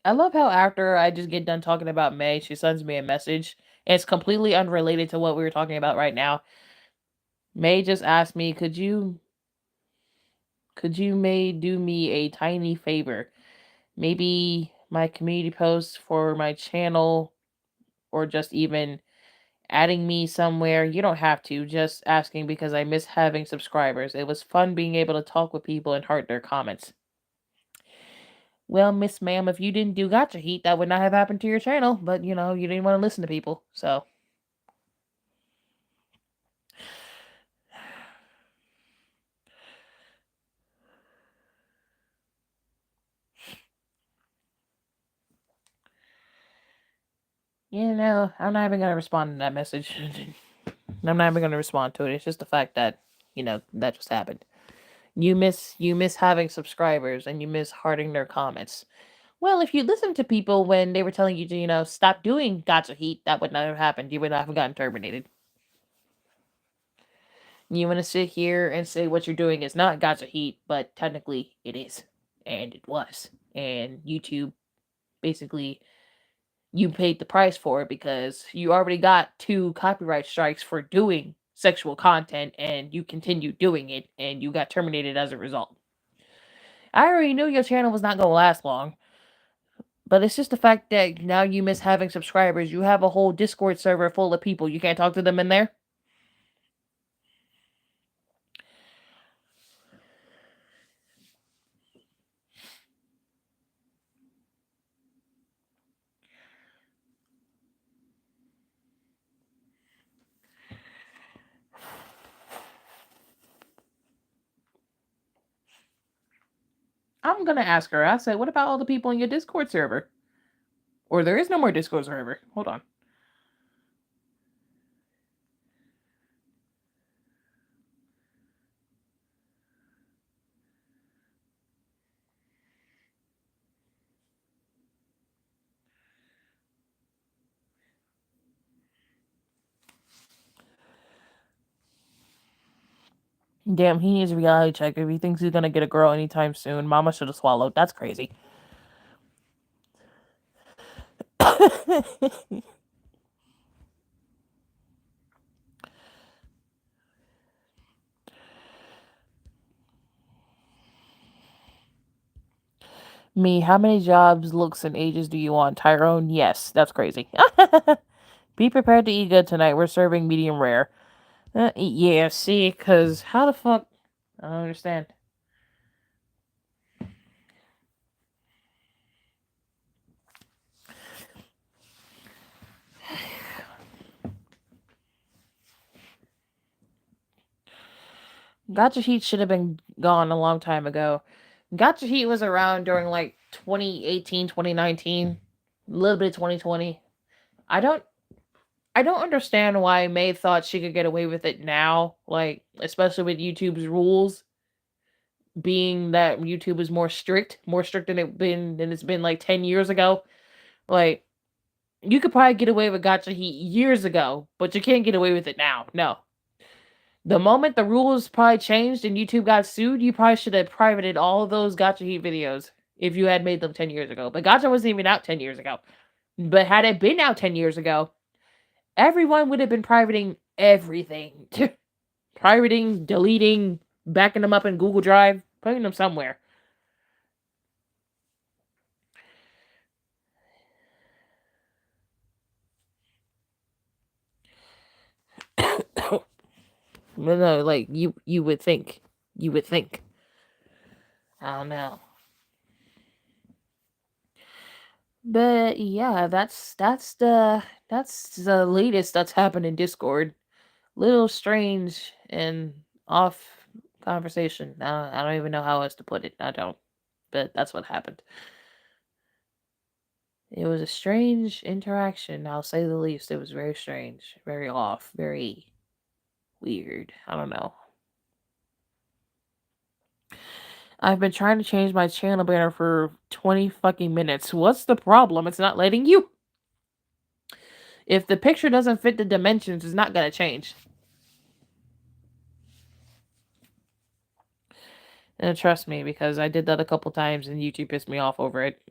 A: I love how after I just get done talking about May, she sends me a message. And it's completely unrelated to what we were talking about right now. May just asked me, could you May do me a tiny favor? Maybe my community post for my channel or just even adding me somewhere. You don't have to, just asking because I miss having subscribers. It was fun being able to talk with people and heart their comments. Well, Miss Ma'am, if you didn't do gotcha heat, that would not have happened to your channel, but you know, you didn't want to listen to people, so. You know, I'm not even going to respond to that message. I'm not even going to respond to it. It's just the fact that, you know, that just happened. You miss having subscribers and you miss hearting their comments. Well, if you listened to people when they were telling you to, you know, stop doing gotcha heat, that would not have happened. You would not have gotten terminated. You want to sit here and say what you're doing is not gotcha heat, but technically it is. and it was. And YouTube basically, you paid the price for it because you already got 2 copyright strikes for doing sexual content and you continued doing it and you got terminated as a result. I already knew your channel was not going to last long, but it's just the fact that now you miss having subscribers. You have a whole Discord server full of people. You can't talk to them in there? I'm gonna ask her. I said, what about all the people in your Discord server? Or there is no more Discord server. Hold on. Damn, he needs a reality check if he thinks he's gonna get a girl anytime soon. Mama should have swallowed. That's crazy. Me, how many jobs, looks, and ages do you want? Tyrone? Yes, that's crazy. Be prepared to eat good tonight. We're serving medium rare. Yeah, see, because how the fuck? I don't understand. Gotcha Heat should have been gone a long time ago. Gotcha Heat was around during like 2018, 2019, a little bit of 2020. I don't understand why May thought she could get away with it now, like especially with YouTube's rules being that YouTube is more strict than it's been like 10 years ago. Like you could probably get away with Gotcha Heat years ago, but you can't get away with it now. No. The moment the rules probably changed and YouTube got sued, you probably should have privated all of those Gotcha Heat videos if you had made them 10 years ago. But Gotcha wasn't even out 10 years ago. But had it been out 10 years ago, everyone would have been privating everything. Privating, deleting, backing them up in Google Drive, putting them somewhere. No, like you would think. You would think. I don't know. But yeah, that's the latest that's happened in Discord. Little strange and off conversation. I don't even know how else to put it. I don't. But that's what happened. It was a strange interaction, I'll say the least. It was very strange, very off, very weird. I don't know. I've been trying to change my channel banner for 20 fucking minutes. What's the problem? It's not letting you. If the picture doesn't fit the dimensions, it's not gonna change. And trust me, because I did that a couple times and YouTube pissed me off over it.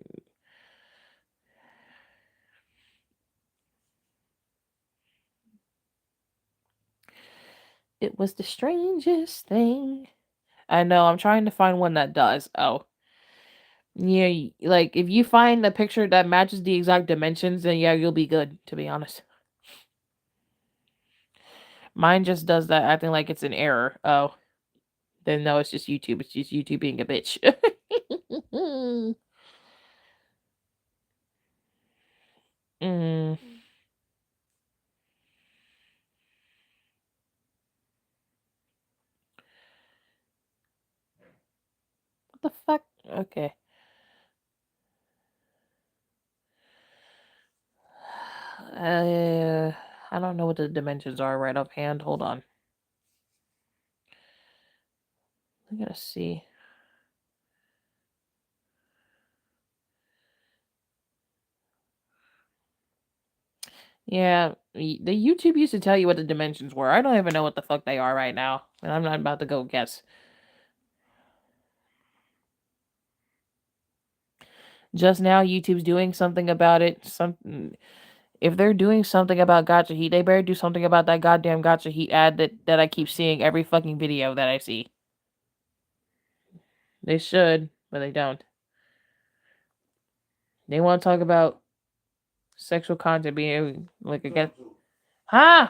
A: It was the strangest thing. I know, I'm trying to find one that does. Oh. Yeah, like, if you find a picture that matches the exact dimensions, then yeah, you'll be good, to be honest. Mine just does that, acting like it's an error. Oh. Then no, it's just YouTube. It's just YouTube being a bitch. Mm. What the fuck? Okay. I don't know what the dimensions are right offhand. Hold on. I gotta see. Yeah, the YouTube used to tell you what the dimensions were. I don't even know what the fuck they are right now, and I'm not about to go guess. Just now, YouTube's doing something about it. If they're doing something about Gacha Heat, they better do something about that goddamn Gacha Heat ad that I keep seeing every fucking video that I see. They should, but they don't. They want to talk about sexual content being like against. Huh?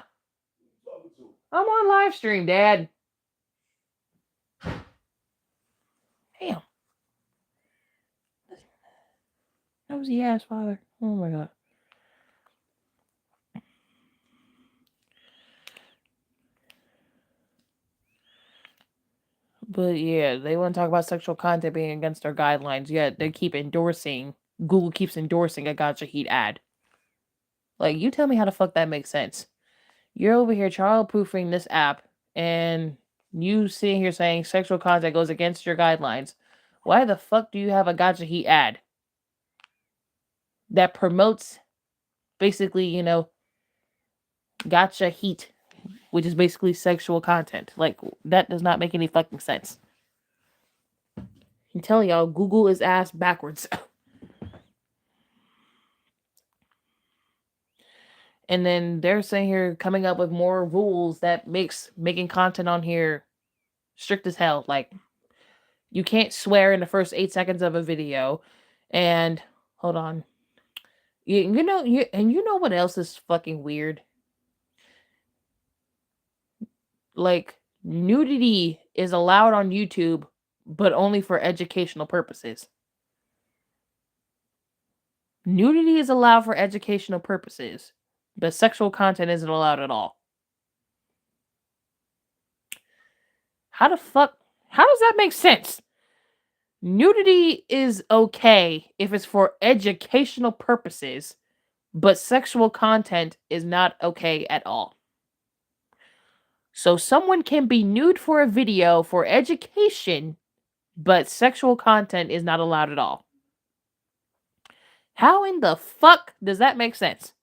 A: I'm on live stream, Dad. Damn. Nosy ass father. Oh my god. But yeah, they want to talk about sexual content being against their guidelines. Yet they keep endorsing. Google keeps endorsing a Gacha Heat ad. Like, you tell me how the fuck that makes sense. You're over here child-proofing this app, and you sitting here saying sexual content goes against your guidelines. Why the fuck do you have a Gacha Heat ad that promotes basically, Gacha Heat, which is basically sexual content? Like, that does not make any fucking sense. I tell y'all, Google is ass backwards. And then they're saying here coming up with more rules that makes making content on here strict as hell. Like, you can't swear in the first 8 seconds of a video. And hold on. You know what else is fucking weird? Like, nudity is allowed on YouTube, but only for educational purposes. Nudity is allowed for educational purposes, but sexual content isn't allowed at all. How does that make sense? Nudity is okay if it's for educational purposes, but sexual content is not okay at all. So someone can be nude for a video for education, but sexual content is not allowed at all. How in the fuck does that make sense?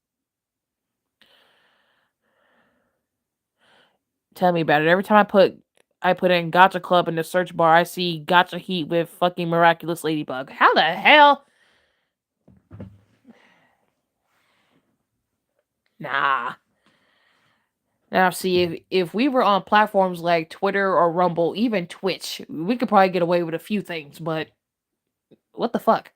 A: Tell me about it. Every time I put in Gacha Club in the search bar, I see Gacha Heat with fucking Miraculous Ladybug. How the hell? Nah. Now, see, if we were on platforms like Twitter or Rumble, even Twitch, we could probably get away with a few things, but what the fuck?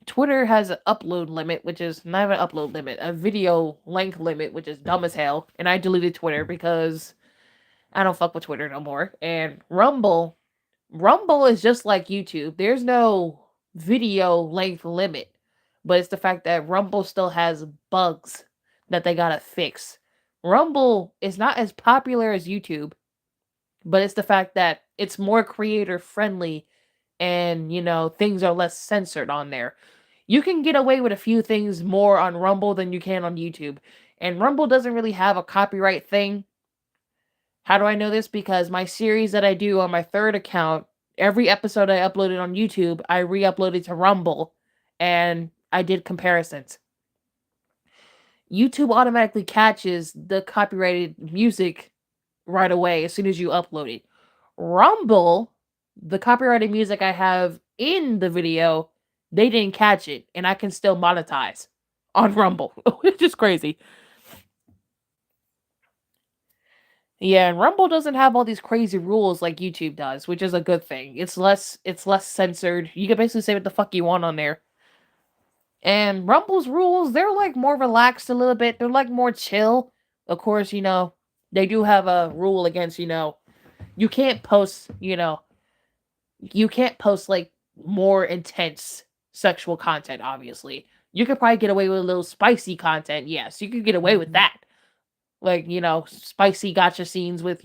A: Twitter has an upload limit, which is not even an upload limit, a video length limit, which is dumb as hell. And I deleted Twitter because I don't fuck with Twitter no more. And Rumble is just like YouTube. There's no video length limit, but it's the fact that Rumble still has bugs that they gotta fix. Rumble is not as popular as YouTube, but it's the fact that it's more creator friendly and, things are less censored on there. You can get away with a few things more on Rumble than you can on YouTube. And Rumble doesn't really have a copyright thing. How do I know this? Because my series that I do on my third account, every episode I uploaded on YouTube, I re-uploaded to Rumble and I did comparisons. YouTube automatically catches the copyrighted music right away as soon as you upload it. Rumble, the copyrighted music I have in the video, they didn't catch it, and I can still monetize on Rumble, which is crazy. Yeah, and Rumble doesn't have all these crazy rules like YouTube does, which is a good thing. It's less censored. You can basically say what the fuck you want on there. And Rumble's rules, they're like more relaxed a little bit. They're like more chill. Of course, they do have a rule against, you can't post, like more intense sexual content, obviously. You could probably get away with a little spicy content. Yes, you could get away with that. Like, spicy gotcha scenes with,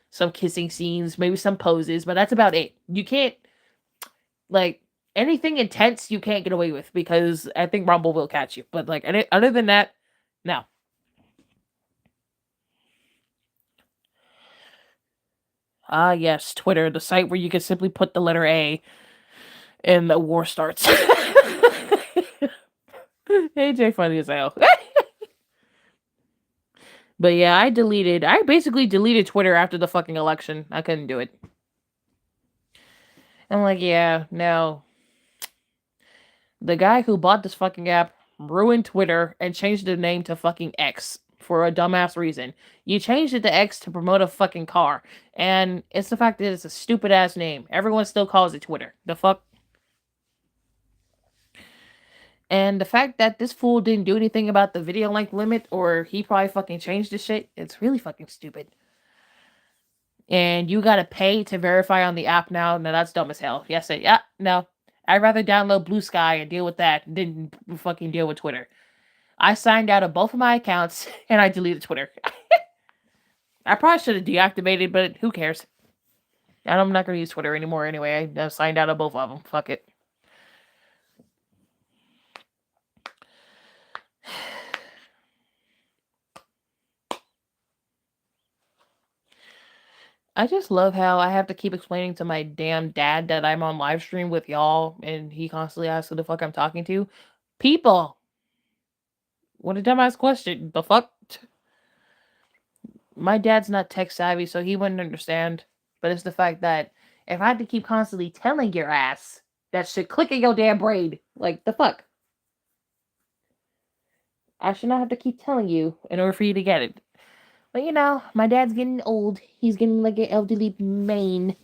A: some kissing scenes, maybe some poses, but that's about it. You can't, like, anything intense you can't get away with because I think Rumble will catch you. But, like, other than that, no. Ah, yes, Twitter, the site where you can simply put the letter A and the war starts. AJ funny as hell. But yeah, I basically deleted Twitter after the fucking election. I couldn't do it. I'm like, yeah, no. The guy who bought this fucking app ruined Twitter and changed the name to fucking X for a dumbass reason. You changed it to X to promote a fucking car, and it's the fact that it's a stupid ass name. Everyone still calls it Twitter. The fuck? And the fact that this fool didn't do anything about the video length limit, or he probably fucking changed this shit, it's really fucking stupid. And you gotta pay to verify on the app now. No, that's dumb as hell. Yes, yeah, no. I'd rather download Blue Sky and deal with that than fucking deal with Twitter. I signed out of both of my accounts and I deleted Twitter. I probably should have deactivated, but who cares? I'm not gonna use Twitter anymore anyway. I signed out of both of them. Fuck it. I just love how I have to keep explaining to my damn dad that I'm on live stream with y'all, and he constantly asks who the fuck I'm talking to. People! What a dumbass question. The fuck? My dad's not tech savvy, so he wouldn't understand. But it's the fact that if I had to keep constantly telling your ass, that should click in your damn brain. Like, the fuck? I should not have to keep telling you in order for you to get it. But you know, my dad's getting old. He's getting like an elderly man.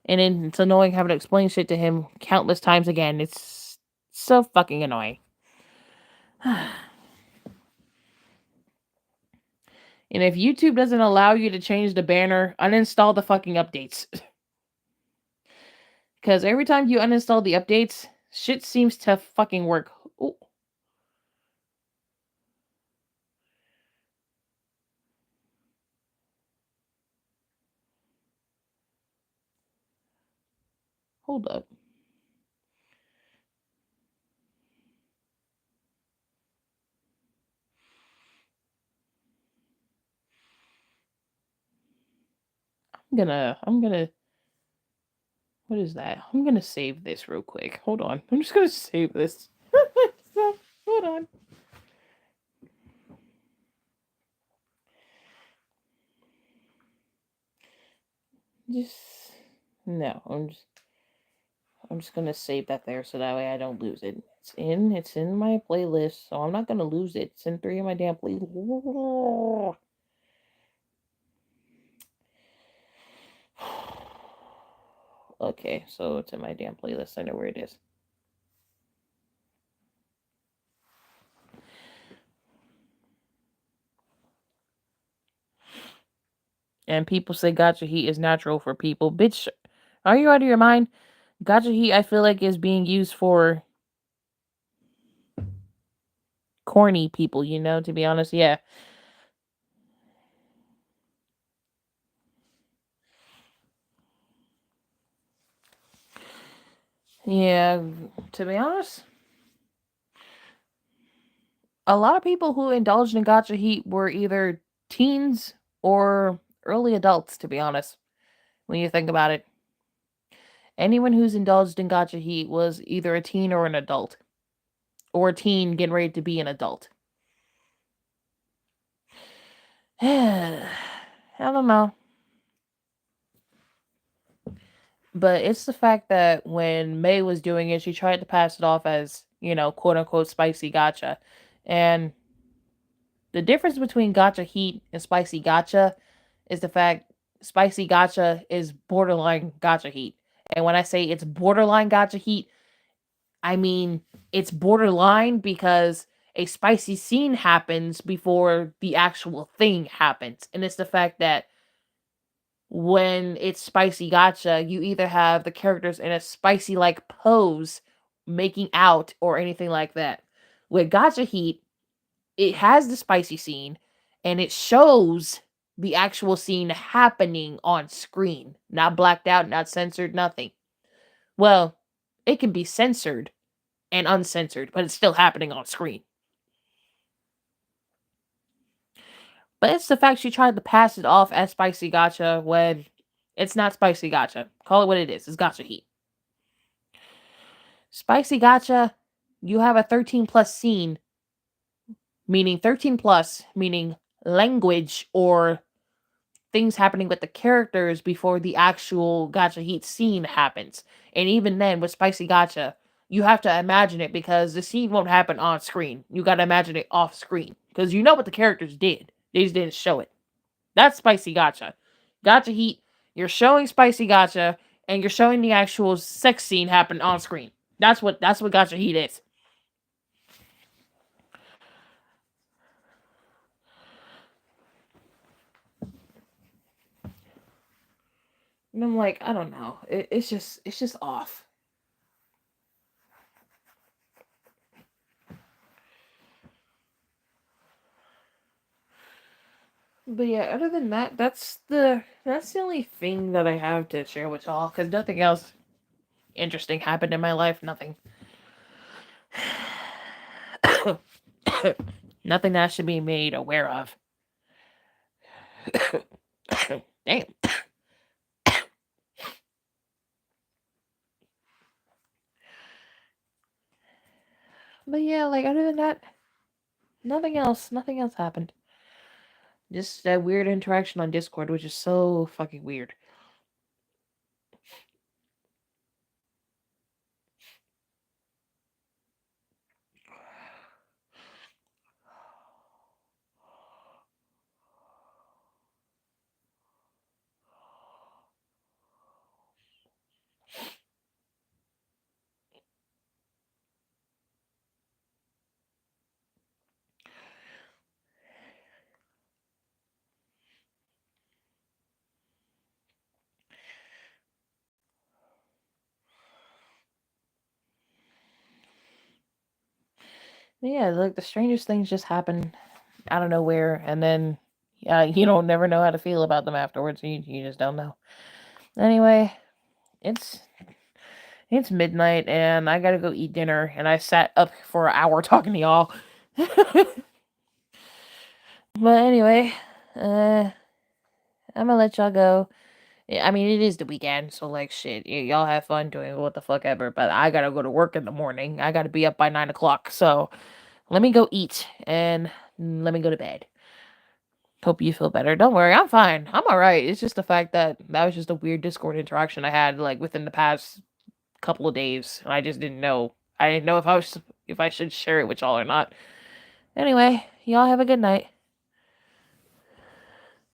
A: And then it's annoying having to explain shit to him countless times again. It's so fucking annoying. And if YouTube doesn't allow you to change the banner, uninstall the fucking updates. Because every time you uninstall the updates, shit seems to fucking work. Ooh. Hold up. I'm gonna, what is that? I'm gonna save this real quick. Hold on. I'm just gonna save this. Hold on. No, I'm just gonna save that there so that way I don't lose it. It's in my playlist, so I'm not gonna lose it. It's in 3 of my damn playlists. Okay, so it's in my damn playlist. I know where it is. And people say gacha heat is natural for people. Bitch, are you out of your mind? Gacha heat, I feel like, is being used for corny people, you know, to be honest. Yeah. Yeah, to be honest, a lot of people who indulged in gacha heat were either teens or early adults, to be honest, when you think about it. Anyone who's indulged in gacha heat was either a teen or an adult, or a teen getting ready to be an adult. I don't know. But it's the fact that when May was doing it, she tried to pass it off as, you know, quote unquote spicy gacha. And the difference between gacha heat and spicy gacha is the fact spicy gacha is borderline gacha heat. And when I say it's borderline gacha heat, I mean it's borderline because a spicy scene happens before the actual thing happens. And it's the fact that when it's spicy gacha, you either have the characters in a spicy like pose making out or anything like that. With gacha heat, it has the spicy scene and it shows the actual scene happening on screen, not blacked out, not censored, nothing. Well, it can be censored and uncensored, but it's still happening on screen. But it's the fact she tried to pass it off as spicy gacha when it's not spicy gacha. Call it what it is. It's gacha heat. Spicy gacha, you have a 13 plus scene, meaning 13 plus, meaning language or things happening with the characters before the actual gacha heat scene happens. And even then, with spicy gacha, You have to imagine it because the scene won't happen on screen. You got to imagine it off screen because you know what the characters did. They just didn't show it. That's spicy gotcha. Gotcha heat. You're showing spicy gotcha, and you're showing the actual sex scene happen on screen. That's what gotcha heat is. And I'm like, I don't know. It's just off. But yeah, other than that, that's the only thing that I have to share with y'all. Because nothing else interesting happened in my life. Nothing. Nothing that should be made aware of. Damn. But yeah, like other than that, nothing else. Nothing else happened. Just that weird interaction on Discord, which is so fucking weird. But yeah, like the strangest things just happen out of nowhere, and then yeah, you don't never know how to feel about them afterwards. You just don't know. Anyway, it's it's midnight, and I gotta go eat dinner. And I sat up for an hour talking to y'all. But anyway, uh, I'm gonna let y'all go. I mean, it is the weekend, so like shit, y'all have fun doing what the fuck ever. But I gotta go to work in the morning. I gotta be up by 9 o'clock. So let me go eat and let me go to bed. Hope you feel better. Don't worry, I'm fine. I'm all right. It's just the fact that that was just a weird Discord interaction I had like within the past couple of days, and I just didn't know. I didn't know if I should share it with y'all or not. Anyway, y'all have a good night.